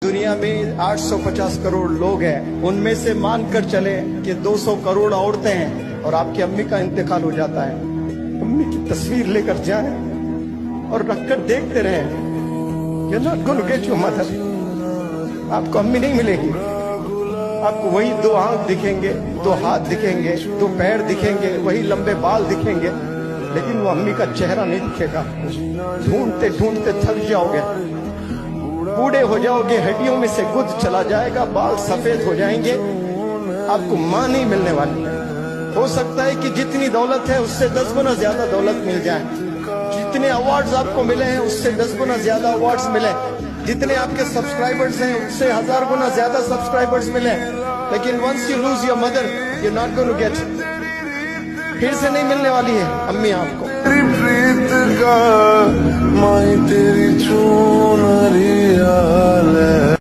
दुनिया में 850 करोड़ लोग हैं, उनमें से मानकर चले कि 200 करोड़ औरतें हैं और आपकी अम्मी का इंतकाल हो जाता है। अम्मी की तस्वीर लेकर जाएं और रखकर देखते रहें। You're not going to get your mother. आपको अम्मी नहीं मिलेगी, आपको वही 2 आंख दिखेंगे, 2 हाथ दिखेंगे, 2 पैर दिखेंगे, वही लंबे बाल दिखेंगे, लेकिन वो अम्मी का चेहरा नहीं दिखेगा। ढूंढते ढूंढते थक जाओगे, बूढ़े हो जाओगे, हड्डियों में से गुद चला जाएगा, बाल सफेद हो जाएंगे, आपको मां नहीं मिलने वाली है। हो सकता है कि जितनी दौलत है उससे 10 गुना ज्यादा दौलत मिल जाए, जितने अवार्ड्स आपको मिले हैं उससे 10 गुना ज्यादा अवार्ड्स मिले, जितने आपके सब्सक्राइबर्स हैं उससे 1000 गुना ज्यादा सब्सक्राइबर्स मिले, लेकिन once you lose your mother you not going to get, फिर से नहीं मिलने वाली है अम्मी आपको। तेरी प्रीत का माही तेरी चूनरी हाल है।